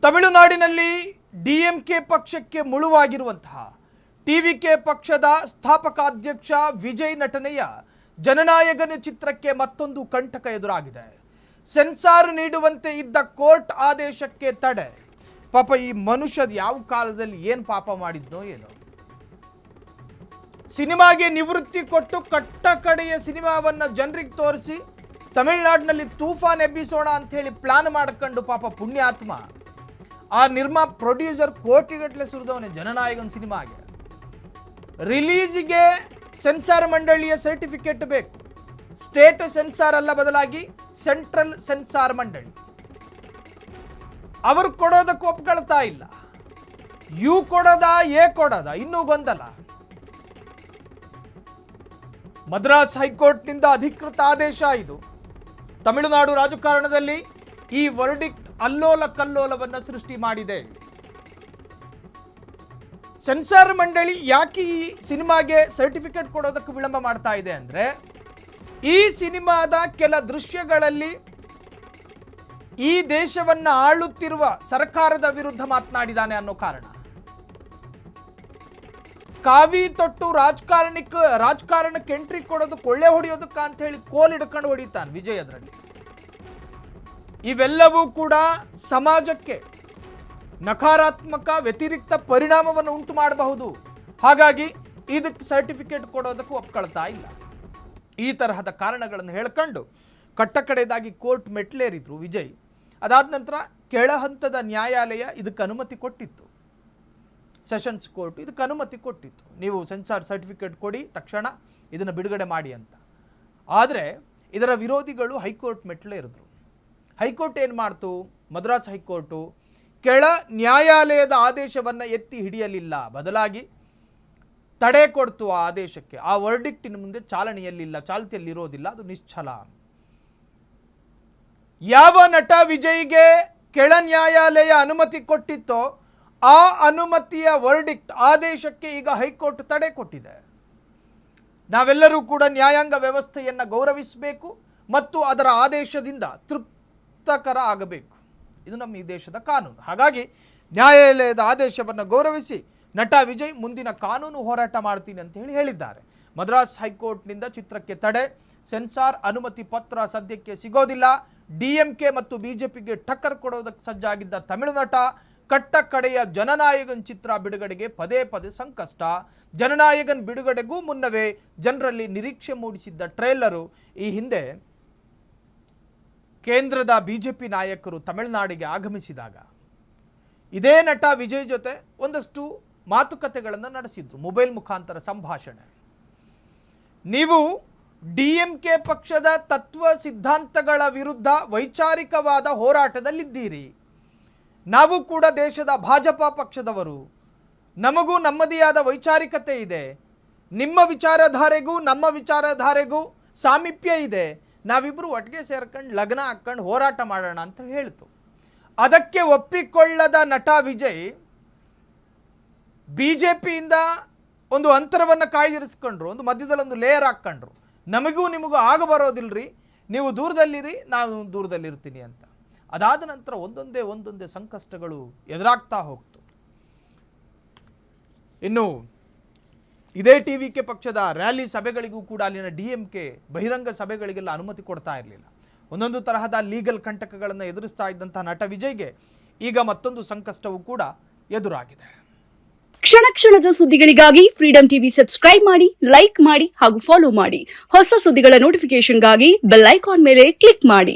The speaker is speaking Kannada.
ತಮಿಳುನಾಡಿನಲ್ಲಿ ಡಿಎಂಕೆ ಪಕ್ಷಕ್ಕೆ ಮುಳುವಾಗಿರುವಂತಹ ಟಿವಿಕೆ ಪಕ್ಷದ ಸ್ಥಾಪಕಾಧ್ಯಕ್ಷ ವಿಜಯ್ ನಟನೆಯ ಜನನಾಯಕನ ಚಿತ್ರಕ್ಕೆ ಮತ್ತೊಂದು ಕಂಟಕ ಎದುರಾಗಿದೆ. ಸೆನ್ಸಾರ್ ನೀಡುವಂತೆ ಇದ್ದ ಕೋರ್ಟ್ ಆದೇಶಕ್ಕೆ ತಡೆ. ಪಾಪ ಈ ಮನುಷ್ಯದ ಯಾವ ಕಾಲದಲ್ಲಿ ಏನು ಪಾಪ ಮಾಡಿದ್ನೋ ಏನೋ. ಸಿನಿಮಾಗೆ ನಿವೃತ್ತಿ ಕೊಟ್ಟು ಕಟ್ಟ ಕಡೆಯ ಸಿನಿಮಾವನ್ನ ಜನರಿಗೆ ತೋರಿಸಿ ತಮಿಳುನಾಡಿನಲ್ಲಿ ತೂಫಾನ್ ಎಬ್ಬಿಸೋಣ ಅಂತ ಹೇಳಿ ಪ್ಲಾನ್ ಮಾಡ್ಕೊಂಡು ಪಾಪ ಪುಣ್ಯಾತ್ಮ ಆ ಪ್ರೊಡ್ಯೂಸರ್ ಕೋಟಿಗಟ್ಟಲೆ ಸುರಿದವನೇ ಜನನಾಯಕನ ಸಿನಿಮಾಗೆ. ರಿಲೀಸ್ಗೆ ಸೆನ್ಸಾರ್ ಮಂಡಳಿಯ ಸರ್ಟಿಫಿಕೇಟ್ ಬೇಕು. ಸ್ಟೇಟ್ ಸೆನ್ಸಾರ್ ಅಲ್ಲ, ಬದಲಾಗಿ ಸೆಂಟ್ರಲ್ ಸೆನ್ಸಾರ್ ಮಂಡಳಿ. ಅವರು ಕೊಡೋದಕ್ಕೆ ಒಪ್ಕೊಳ್ತಾ ಇಲ್ಲ. ಯು ಕೊಡೋದಾ ಎ ಕೊಡೋದಾ ಇನ್ನೂ ಗೊಂದಲ. ಮದ್ರಾಸ್ ಹೈಕೋರ್ಟ್ನಿಂದ ಅಧಿಕೃತ ಆದೇಶ ಇದು. ತಮಿಳುನಾಡು ರಾಜಕಾರಣದಲ್ಲಿ ಈ ವರ್ಡಿಕ್ಟ್ ಅಲ್ಲೋಲ ಕಲ್ಲೋಲವನ್ನು ಸೃಷ್ಟಿ ಮಾಡಿದೆ. ಸೆನ್ಸಾರ್ ಮಂಡಳಿ ಯಾಕೆ ಈ ಸಿನಿಮಾಗೆ ಸರ್ಟಿಫಿಕೇಟ್ ಕೊಡೋದಕ್ಕೆ ವಿಳಂಬ ಮಾಡ್ತಾ ಇದೆ ಅಂದ್ರೆ, ಈ ಸಿನಿಮಾದ ಕೆಲ ದೃಶ್ಯಗಳಲ್ಲಿ ಈ ದೇಶವನ್ನ ಆಳುತ್ತಿರುವ ಸರ್ಕಾರದ ವಿರುದ್ಧ ಮಾತನಾಡಿದಾನೆ ಅನ್ನೋ ಕಾರಣ. ಕಾವಿ ತೊಟ್ಟು ರಾಜಕಾರಣಕ್ಕೆ ಎಂಟ್ರಿ ಕೊಡೋದು, ಕೊಳ್ಳೆ ಹೊಡೆಯೋದಕ್ಕ ಅಂತ ಹೇಳಿ ಕೋಲ್ ಹಿಡ್ಕೊಂಡು ಹೊಡಿತಾನೆ ವಿಜಯ್. ಅದರಲ್ಲಿ ಇವೆಲ್ಲವೂ ಕೂಡ ಸಮಾಜಕ್ಕೆ ನಕಾರಾತ್ಮಕ ವ್ಯತಿರಿಕ್ತ ಪರಿಣಾಮವನ್ನು ಉಂಟು ಮಾಡಬಹುದು. ಹಾಗಾಗಿ ಇದಕ್ಕೆ ಸರ್ಟಿಫಿಕೇಟ್ ಕೊಡೋದಕ್ಕೂ ಒಪ್ಕೊಳ್ತಾ ಇಲ್ಲ. ಈ ತರಹದ ಕಾರಣಗಳನ್ನು ಹೇಳ್ಕೊಂಡು ಕಟ್ಟಕಡೆದಾಗಿ ಕೋರ್ಟ್ ಮೆಟ್ಲೇರಿದ್ರು ವಿಜಯ್. ಅದಾದ ನಂತರ ಕೆಳ ಹಂತದ ನ್ಯಾಯಾಲಯ ಇದಕ್ಕೆ ಅನುಮತಿ ಕೊಟ್ಟಿತ್ತು. ಸೆಷನ್ಸ್ ಕೋರ್ಟ್ ಇದಕ್ಕೆ ಅನುಮತಿ ಕೊಟ್ಟಿತ್ತು, ನೀವು ಸೆನ್ಸಾರ್ ಸರ್ಟಿಫಿಕೇಟ್ ಕೊಡಿ, ತಕ್ಷಣ ಇದನ್ನು ಬಿಡುಗಡೆ ಮಾಡಿ ಅಂತ. ಆದರೆ ಇದರ ವಿರೋಧಿಗಳು ಹೈಕೋರ್ಟ್ ಮೆಟ್ಲೇರಿದ್ರು. ಹೈಕೋರ್ಟ್ ಏನು ಮಾಡ್ತು? ಮದ್ರಾಸ್ ಹೈಕೋರ್ಟು ಕೆಳ ನ್ಯಾಯಾಲಯದ ಆದೇಶವನ್ನು ಎತ್ತಿ ಹಿಡಿಯಲಿಲ್ಲ, ಬದಲಾಗಿ ತಡೆ ಕೊಡ್ತು ಆ ಆದೇಶಕ್ಕೆ. ಆ ವರ್ಡಿಕ್ಟಿನ ಮುಂದೆ ಚಾಲ್ತಿಯಲ್ಲಿರೋದಿಲ್ಲ, ಅದು ನಿಶ್ಚಲ. ಯಾವ ನಟ ವಿಜಯ್ಗೆ ಕೆಳ ನ್ಯಾಯಾಲಯ ಅನುಮತಿ ಕೊಟ್ಟಿತ್ತೋ ಆ ಅನುಮತಿಯ ವರ್ಡಿಕ್ಟ್ ಆದೇಶಕ್ಕೆ ಈಗ ಹೈಕೋರ್ಟ್ ತಡೆ ಕೊಟ್ಟಿದೆ. ನಾವೆಲ್ಲರೂ ಕೂಡ ನ್ಯಾಯಾಂಗ ವ್ಯವಸ್ಥೆಯನ್ನು ಗೌರವಿಸಬೇಕು ಮತ್ತು ಅದರ ಆದೇಶದಿಂದ ತೃಪ್ತಕರ ಆಗಬೇಕು. ಇದು ನಮ್ಮ ಈ ದೇಶದ ಕಾನೂನು. ಹಾಗಾಗಿ ನ್ಯಾಯಾಲಯದ ಆದೇಶವನ್ನು ಗೌರವಿಸಿ ನಟ ವಿಜಯ್ ಮುಂದಿನ ಕಾನೂನು ಹೋರಾಟ ಮಾಡ್ತೀನಿ ಅಂತ ಹೇಳಿದ್ದಾರೆ. ಮದ್ರಾಸ್ ಹೈಕೋರ್ಟ್ನಿಂದ ಚಿತ್ರಕ್ಕೆ ತಡೆ. ಸೆನ್ಸಾರ್ ಅನುಮತಿ ಪತ್ರ ಸದ್ಯಕ್ಕೆ ಸಿಗೋದಿಲ್ಲ. ಡಿಎಂಕೆ ಮತ್ತು ಬಿಜೆಪಿಗೆ ಟಕ್ಕರ್ ಕೊಡೋದಕ್ಕೆ ಸಜ್ಜಾಗಿದ್ದ ತಮಿಳು ನಟ ಕಟ್ಟ ಕಡೆಯ ಜನನಾಯಕನ್ ಚಿತ್ರ ಬಿಡುಗಡೆಗೆ ಪದೇ ಪದೇ ಸಂಕಷ್ಟ. ಜನನಾಯಕನ್ ಬಿಡುಗಡೆಗೂ ಮುನ್ನವೇ ಜನರಲ್ಲಿ ನಿರೀಕ್ಷೆ ಮೂಡಿಸಿದ್ದ ಟ್ರೇಲರು ಈ ಹಿಂದೆ ಕೇಂದ್ರದ ಬಿಜೆಪಿ ನಾಯಕರು ತಮಿಳುನಾಡಿಗೆ ಆಗಮಿಸಿದಾಗ ಇದೇ ನಟ ವಿಜಯ್ ಜೊತೆ ಒಂದಷ್ಟು ಮಾತುಕತೆಗಳನ್ನು ನಡೆಸಿದ್ರು, ಮೊಬೈಲ್ ಮುಖಾಂತರ ಸಂಭಾಷಣೆ. ನೀವು ಡಿಎಂಕೆ ಪಕ್ಷದ ತತ್ವ ಸಿದ್ಧಾಂತಗಳ ವಿರುದ್ಧ ವೈಚಾರಿಕವಾದ ಹೋರಾಟದಲ್ಲಿದ್ದೀರಿ. ನಾವು ಕೂಡ ದೇಶದ ಭಾಜಪ ಪಕ್ಷದವರು, ನಮಗೂ ನಮ್ಮದೇ ಆದ ವೈಚಾರಿಕತೆ ಇದೆ. ನಿಮ್ಮ ವಿಚಾರಧಾರೆಗೂ ನಮ್ಮ ವಿಚಾರಧಾರೆಗೂ ಸಾಮೀಪ್ಯ ಇದೆ. ನಾವಿಬ್ಬರು ಒಟ್ಟಿಗೆ ಸೇರ್ಕೊಂಡು ಲಗ್ನ ಹಾಕ್ಕೊಂಡು ಹೋರಾಟ ಮಾಡೋಣ ಅಂತ ಹೇಳ್ತು. ಅದಕ್ಕೆ ಒಪ್ಪಿಕೊಳ್ಳದ ನಟ ವಿಜಯ್ ಬಿಜೆಪಿಯಿಂದ ಒಂದು ಅಂತರವನ್ನು ಕಾಯ್ದಿರಿಸ್ಕೊಂಡ್ರು, ಒಂದು ಮಧ್ಯದಲ್ಲಿ ಒಂದು ಲೇಯರ್ ಹಾಕ್ಕೊಂಡ್ರು. ನಮಗೂ ನಿಮಗೂ ಆಗ ಬರೋದಿಲ್ರಿ, ನೀವು ದೂರದಲ್ಲಿರಿ, ನಾನು ದೂರದಲ್ಲಿರ್ತೀನಿ ಅಂತ. ಅದಾದ ನಂತರ ಒಂದೊಂದೇ ಸಂಕಷ್ಟಗಳು ಎದುರಾಗ್ತಾ ಹೋಗ್ತು. ಇನ್ನು ಇದೇ ಟಿವಿಕೆ ಪಕ್ಷದ ರ್ಯಾಲಿ ಸಭೆಗಳಿಗೂ ಕೂಡ ಅಲ್ಲಿನ ಡಿಎಂಕೆ ಬಹಿರಂಗ ಸಭೆಗಳಿಗೆಲ್ಲ ಅನುಮತಿ ಕೊಡ್ತಾ ಇರಲಿಲ್ಲ. ಒಂದೊಂದು ತರಹದ ಲೀಗಲ್ ಕಂಟಕಗಳನ್ನು ಎದುರಿಸ್ತಾ ಇದ್ದಂತಹ ನಟ ವಿಜಯ್ಗೆ ಈಗ ಮತ್ತೊಂದು ಸಂಕಷ್ಟವೂ ಕೂಡ ಎದುರಾಗಿದೆ. ಕ್ಷಣ ಕ್ಷಣದ ಸುದ್ದಿಗಳಿಗಾಗಿ ಫ್ರೀಡಂ ಟಿವಿ ಸಬ್ಸ್ಕ್ರೈಬ್ ಮಾಡಿ, ಲೈಕ್ ಮಾಡಿ ಹಾಗೂ ಫಾಲೋ ಮಾಡಿ. ಹೊಸ ಸುದ್ದಿಗಳ ನೋಟಿಫಿಕೇಶನ್ಗಾಗಿ ಬೆಲ್ ಐಕಾನ್ ಮೇಲೆ ಕ್ಲಿಕ್ ಮಾಡಿ.